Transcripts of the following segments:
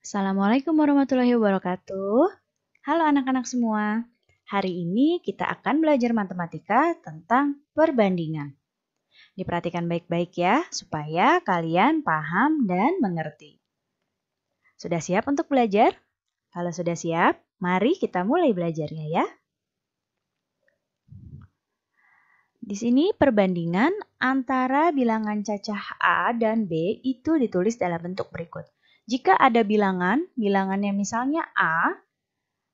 Assalamualaikum warahmatullahi wabarakatuh. Halo anak-anak semua. Hari ini kita akan belajar matematika tentang perbandingan. Diperhatikan baik-baik ya, supaya kalian paham dan mengerti. Sudah siap untuk belajar? Kalau sudah siap, mari kita mulai belajarnya ya. Di sini perbandingan antara bilangan cacah A dan B itu ditulis dalam bentuk berikut. Jika ada bilangannya misalnya A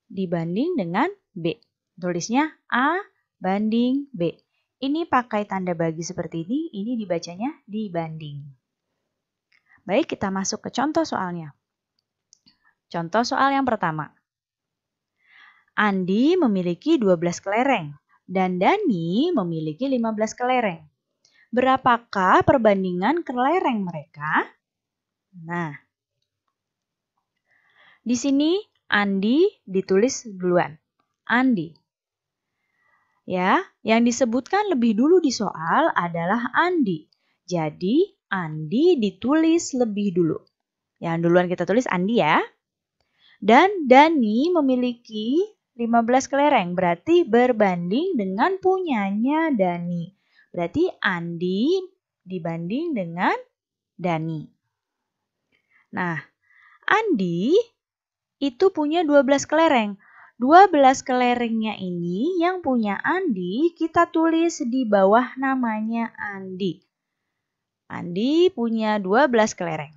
dibanding dengan B. Tulisnya A banding B. Ini pakai tanda bagi seperti ini dibacanya dibanding. Baik, kita masuk ke contoh soalnya. Contoh soal yang pertama. Andi memiliki 12 kelereng dan Dani memiliki 15 kelereng. Berapakah perbandingan kelereng mereka? Nah, di sini Andi ditulis duluan. Andi. Ya, yang disebutkan lebih dulu di soal adalah Andi. Jadi, Andi ditulis lebih dulu. Yang duluan kita tulis Andi ya. Dan Dani memiliki 15 kelereng, berarti berbanding dengan punyanya Dani. Berarti Andi dibanding dengan Dani. Nah, Andi itu punya 12 kelereng. 12 kelerengnya ini yang punya Andi kita tulis di bawah namanya Andi. Andi punya 12 kelereng.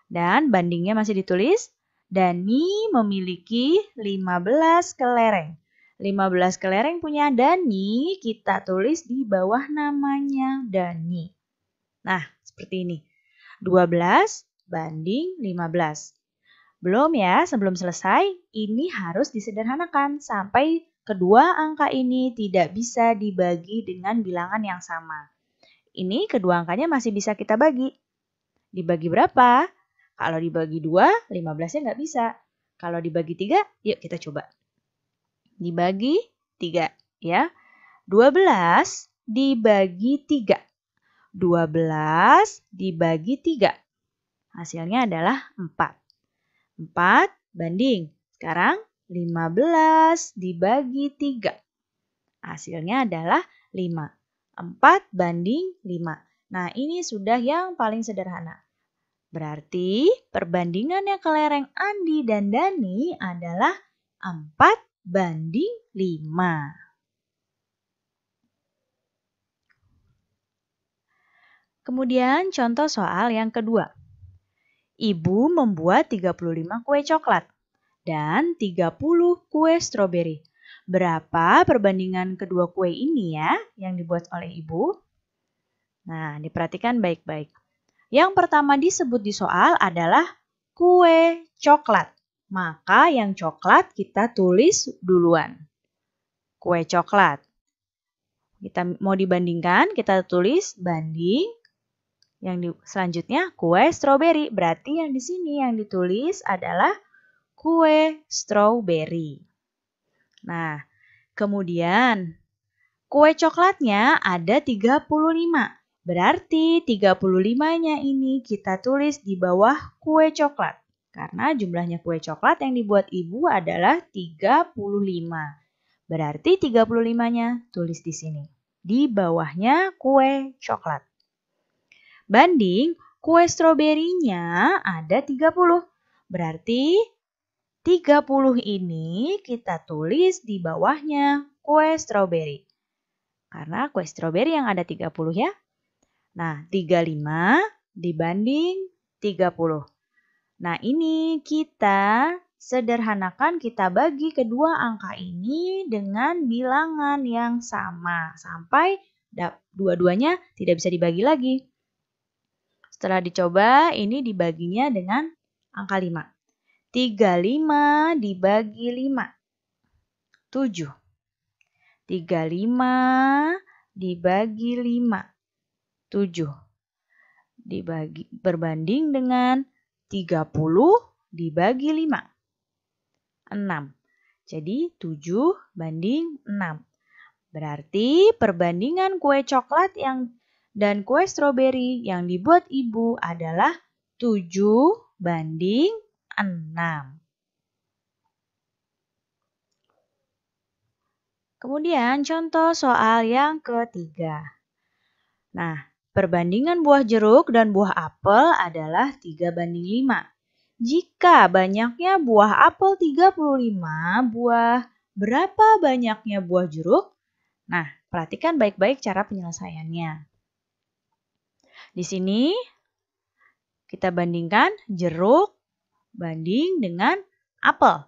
Dan bandingnya masih ditulis. Dani memiliki 15 kelereng. 15 kelereng punya Dani kita tulis di bawah namanya Dani. Nah, seperti ini. 12 banding 15. Belum ya, sebelum selesai, ini harus disederhanakan sampai kedua angka ini tidak bisa dibagi dengan bilangan yang sama. Ini kedua angkanya masih bisa kita bagi. Dibagi berapa? Kalau dibagi 2, 15-nya nggak bisa. Kalau dibagi 3, yuk kita coba. Dibagi 3, ya. 12 dibagi 3. 12 dibagi 3. Hasilnya adalah 4. 4 banding. Sekarang 15 dibagi 3. Hasilnya adalah 5. 4 banding 5. Nah, ini sudah yang paling sederhana. Berarti perbandingannya kelereng Andi dan Dani adalah 4 banding 5. Kemudian contoh soal yang kedua. Ibu membuat 35 kue coklat dan 30 kue stroberi. Berapa perbandingan kedua kue ini ya yang dibuat oleh ibu? Nah, diperhatikan baik-baik. Yang pertama disebut di soal adalah kue coklat. Maka yang coklat kita tulis duluan. Kue coklat. Kita mau dibandingkan, kita tulis banding. Yang selanjutnya kue stroberi. Berarti yang di sini yang ditulis adalah kue stroberi. Nah, kemudian kue coklatnya ada 35. Berarti 35-nya ini kita tulis di bawah kue coklat. Karena jumlahnya kue coklat yang dibuat ibu adalah 35. Berarti 35-nya tulis di sini. Di bawahnya kue coklat. Banding kue stroberinya ada 30. Berarti 30 ini kita tulis di bawahnya kue stroberi. Karena kue stroberi yang ada 30 ya. Nah, 35 dibanding 30. Nah, ini kita sederhanakan, kita bagi kedua angka ini dengan bilangan yang sama. Sampai dua-duanya tidak bisa dibagi lagi. Setelah dicoba, ini dibaginya dengan angka 5. 35 dibagi 5. 7. 35 dibagi 5. 7 berbanding dengan 30 dibagi 5. 6. Jadi 7 banding 6. Berarti perbandingan kue coklat dan kue stroberi yang dibuat ibu adalah 7 banding 6. Kemudian contoh soal yang ketiga. Nah, perbandingan buah jeruk dan buah apel adalah 3:5. Jika banyaknya buah apel 35 buah, berapa banyaknya buah jeruk? Nah, perhatikan baik-baik cara penyelesaiannya. Di sini kita bandingkan jeruk banding dengan apel.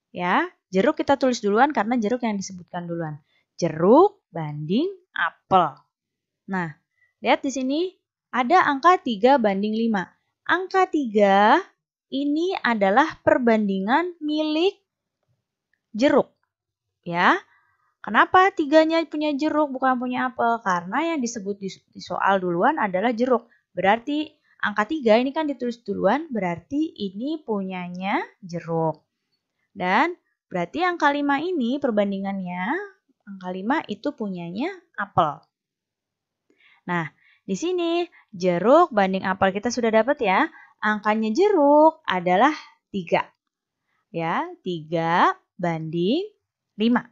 Ya, jeruk kita tulis duluan karena jeruk yang disebutkan duluan. Jeruk banding apel. Nah, lihat di sini ada angka 3:5. Angka 3 ini adalah perbandingan milik jeruk. Ya, kenapa 3-nya punya jeruk bukan punya apel? Karena yang disebut di soal duluan adalah jeruk. Berarti angka 3 ini kan ditulis duluan, berarti ini punyanya jeruk. Dan berarti angka 5 ini perbandingannya, angka 5 itu punyanya apel. Nah, di sini jeruk banding apel kita sudah dapat ya. Angkanya jeruk adalah 3. Ya, 3:5.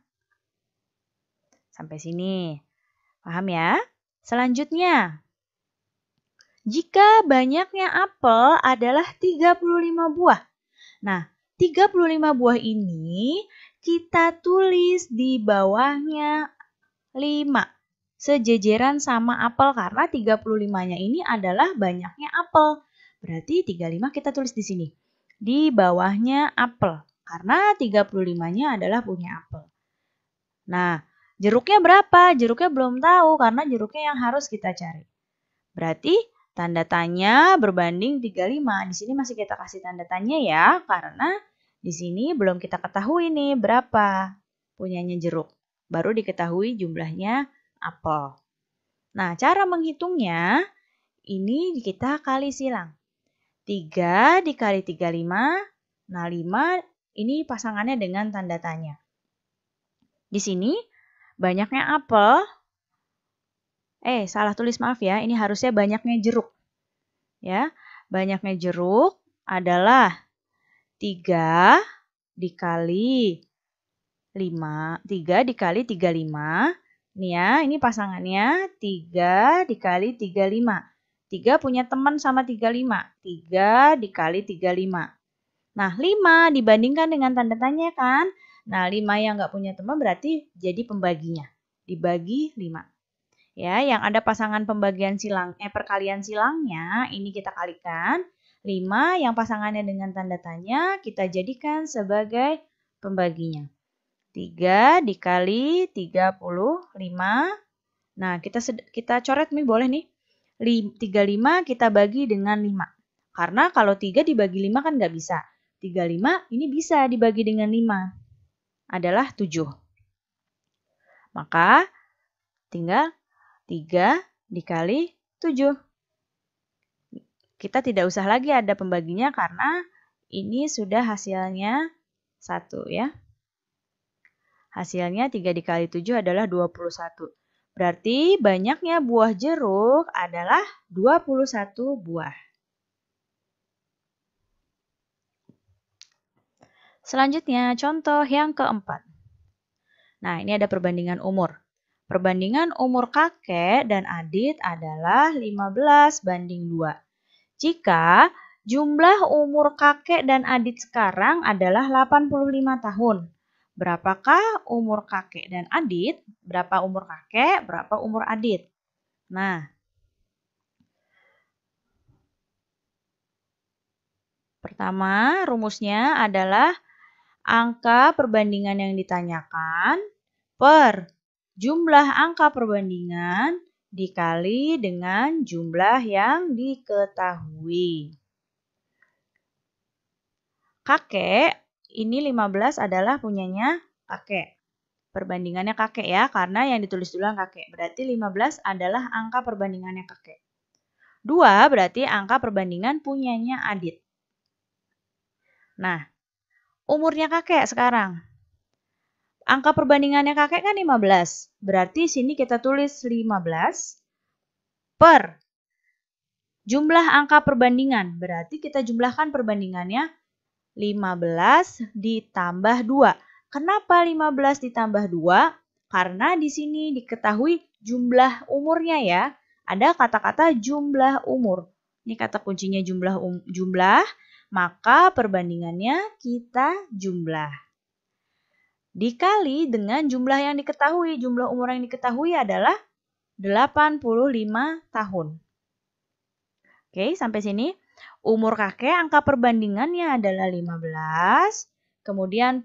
Sampai sini. Paham ya? Selanjutnya, jika banyaknya apel adalah 35 buah. Nah, 35 buah ini kita tulis di bawahnya 5. Sejejeran sama apel karena 35-nya ini adalah banyaknya apel. Berarti 35 kita tulis di sini. Di bawahnya apel. Karena 35-nya adalah punya apel. Nah, jeruknya berapa? Jeruknya belum tahu karena jeruknya yang harus kita cari. Berarti tanda tanya berbanding 35. Di sini masih kita kasih tanda tanya ya, karena di sini belum kita ketahui nih berapa punyanya jeruk. Baru diketahui jumlahnya apel. Nah, cara menghitungnya ini kita kali silang. 3 dikali 35, nah 5 ini pasangannya dengan tanda tanya. Di sini banyaknya apel, salah tulis maaf ya, ini harusnya banyaknya jeruk. Ya, banyaknya jeruk adalah 3 dikali 5, 3 dikali 35. Nih ya, ini pasangannya 3 dikali 35. 3 punya teman sama 35. 3 dikali 35. Nah, 5 dibandingkan dengan tanda tanya kan? Nah, 5 yang nggak punya teman berarti jadi pembaginya. Dibagi 5. Ya, yang ada pasangan pembagian perkalian silangnya, ini kita kalikan. 5 yang pasangannya dengan tanda tanya, kita jadikan sebagai pembaginya. 3 dikali 35. Nah, kita coret nih, boleh nih. 35 kita bagi dengan 5. Karena kalau 3 dibagi 5 kan nggak bisa. 35 ini bisa dibagi dengan 5. Adalah 7. Maka tinggal 3 dikali 7. Kita tidak usah lagi ada pembaginya karena ini sudah hasilnya 1 ya. Hasilnya 3 dikali 7 adalah 21. Berarti banyaknya buah jeruk adalah 21 buah. Selanjutnya contoh yang keempat. Nah, ini ada perbandingan umur. Perbandingan umur kakek dan Adit adalah 15:2. Jika jumlah umur kakek dan Adit sekarang adalah 85 tahun. Berapakah umur kakek dan Adit? Berapa umur kakek, berapa umur Adit? Nah, pertama rumusnya adalah angka perbandingan yang ditanyakan per jumlah angka perbandingan dikali dengan jumlah yang diketahui. Kakek, ini 15 adalah punyanya kakek. Perbandingannya kakek ya, karena yang ditulis duluan kakek. Berarti 15 adalah angka perbandingannya kakek. 2 berarti angka perbandingan punyanya Adit. Nah, umurnya kakek sekarang. Angka perbandingannya kakek kan 15. Berarti sini kita tulis 15 per jumlah angka perbandingan. Berarti kita jumlahkan perbandingannya 15 ditambah 2. Kenapa 15 ditambah 2? Karena di sini diketahui jumlah umurnya ya. Ada kata-kata jumlah umur. Ini kata kuncinya jumlah, maka perbandingannya kita jumlah. Dikali dengan jumlah yang diketahui. Jumlah umur yang diketahui adalah 85 tahun. Oke, sampai sini. Umur kakek angka perbandingannya adalah 15. Kemudian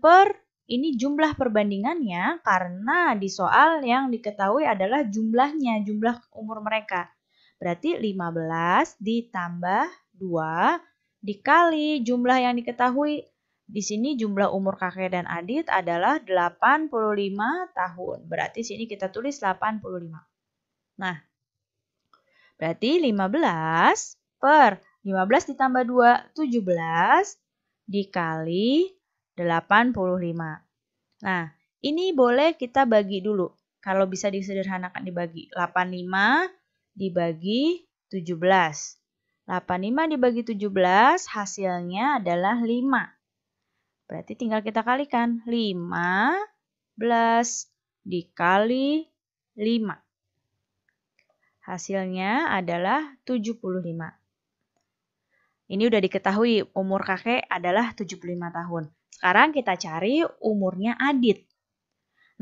ini jumlah perbandingannya karena di soal yang diketahui adalah jumlahnya, jumlah umur mereka. Berarti 15 ditambah 2 dikali jumlah yang diketahui. Di sini jumlah umur kakek dan Adit adalah 85 tahun. Berarti sini kita tulis 85. Nah, berarti 15 ditambah 2, 17 dikali 85. Nah, ini boleh kita bagi dulu. Kalau bisa disederhanakan dibagi. 85 dibagi 17. 85 dibagi 17 hasilnya adalah 5. Berarti tinggal kita kalikan. 15 dikali 5. Hasilnya adalah 75. Ini udah diketahui umur kakek adalah 75 tahun. Sekarang kita cari umurnya Adit.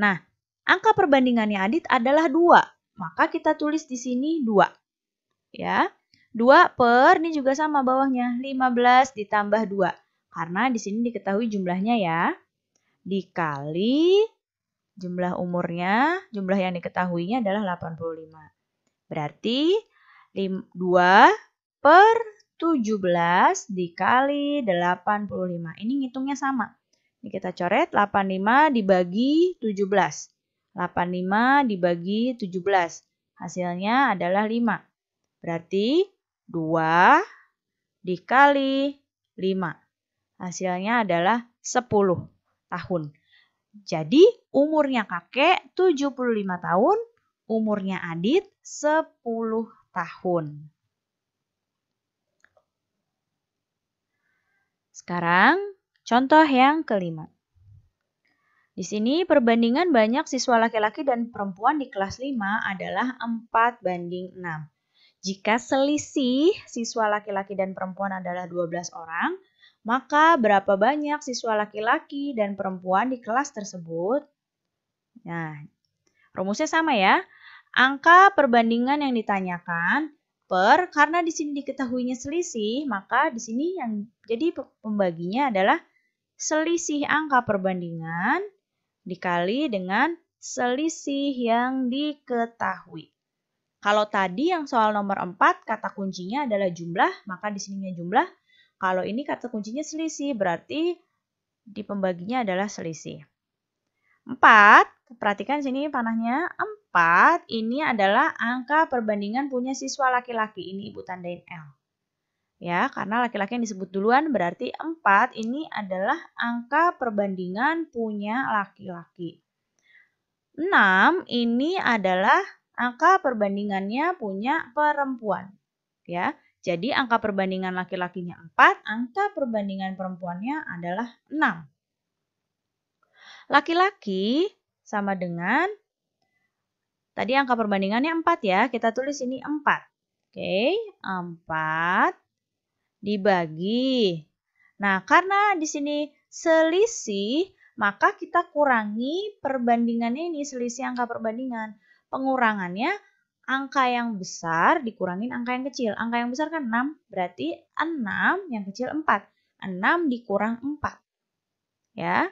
Nah, angka perbandingannya Adit adalah 2. Maka kita tulis di sini 2. Ya. 2 per, ini juga sama bawahnya, 15 ditambah 2. Karena di sini diketahui jumlahnya ya. Dikali jumlah umurnya, jumlah yang diketahuinya adalah 85. Berarti 2 per 17 dikali 85. Ini ngitungnya sama. Ini kita coret 85 dibagi 17. 85 dibagi 17. Hasilnya adalah 5. Berarti 2 dikali 5. Hasilnya adalah 10 tahun. Jadi umurnya kakek 75 tahun, umurnya Adit 10 tahun. Sekarang, contoh yang kelima. Di sini perbandingan banyak siswa laki-laki dan perempuan di kelas 5 adalah 4:6. Jika selisih siswa laki-laki dan perempuan adalah 12 orang, maka berapa banyak siswa laki-laki dan perempuan di kelas tersebut? Nah, rumusnya sama ya. Angka perbandingan yang ditanyakan karena di sini diketahuinya selisih, maka di sini yang jadi pembaginya adalah selisih angka perbandingan dikali dengan selisih yang diketahui. Kalau tadi yang soal nomor 4 kata kuncinya adalah jumlah, maka di sininya jumlah. Kalau ini kata kuncinya selisih, berarti di pembaginya adalah selisih. 4, perhatikan sini panahnya. 4 ini adalah angka perbandingan punya siswa laki-laki. Ini Ibu tandain L. Ya, karena laki-laki yang disebut duluan berarti 4 ini adalah angka perbandingan punya laki-laki. 6 ini adalah angka perbandingannya punya perempuan. Ya, jadi angka perbandingan laki-lakinya 4, angka perbandingan perempuannya adalah 6. Laki-laki sama dengan tadi angka perbandingannya 4 ya, kita tulis ini 4. Oke, 4 dibagi. Nah, karena di sini selisih, maka kita kurangi perbandingannya ini, selisih angka perbandingan. Pengurangannya, angka yang besar dikurangin angka yang kecil. Angka yang besar kan 6, berarti 6, yang kecil 4. 6 dikurang 4. Ya.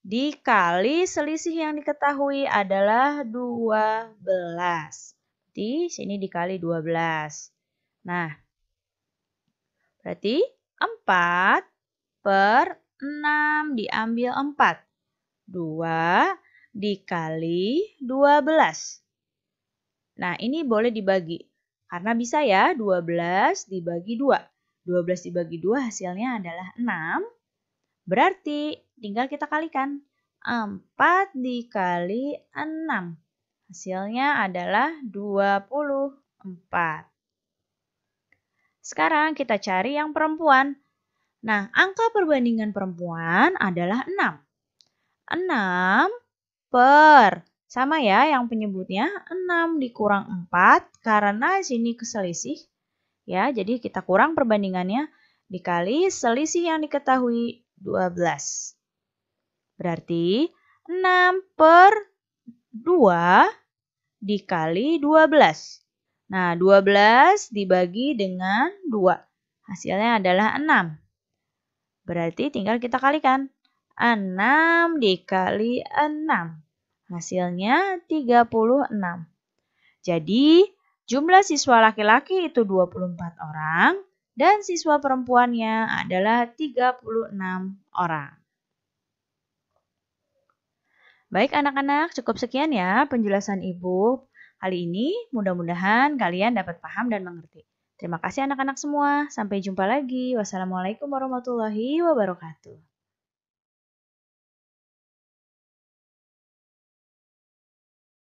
Dikali selisih yang diketahui adalah 12. Di sini dikali 12. Nah, berarti 4 per 6 diambil 4. 2 dikali 12. Nah, ini boleh dibagi. Karena bisa ya, 12 dibagi 2. 12 dibagi 2 hasilnya adalah 6. Berarti tinggal kita kalikan. 4 dikali 6. Hasilnya adalah 24. Sekarang kita cari yang perempuan. Nah, angka perbandingan perempuan adalah 6. 6 per, sama ya yang penyebutnya, 6 dikurang 4 karena sini keselisih. Ya, jadi kita kurang perbandingannya dikali selisih yang diketahui 12. Berarti 6 per 2 dikali 12. Nah, 12 dibagi dengan 2. Hasilnya adalah 6. Berarti tinggal kita kalikan. 6 dikali 6. Hasilnya 36. Jadi, jumlah siswa laki-laki itu 24 orang dan siswa perempuannya adalah 36 orang. Baik anak-anak, cukup sekian ya penjelasan Ibu kali ini. Mudah-mudahan kalian dapat paham dan mengerti. Terima kasih anak-anak semua. Sampai jumpa lagi. Wassalamualaikum warahmatullahi wabarakatuh.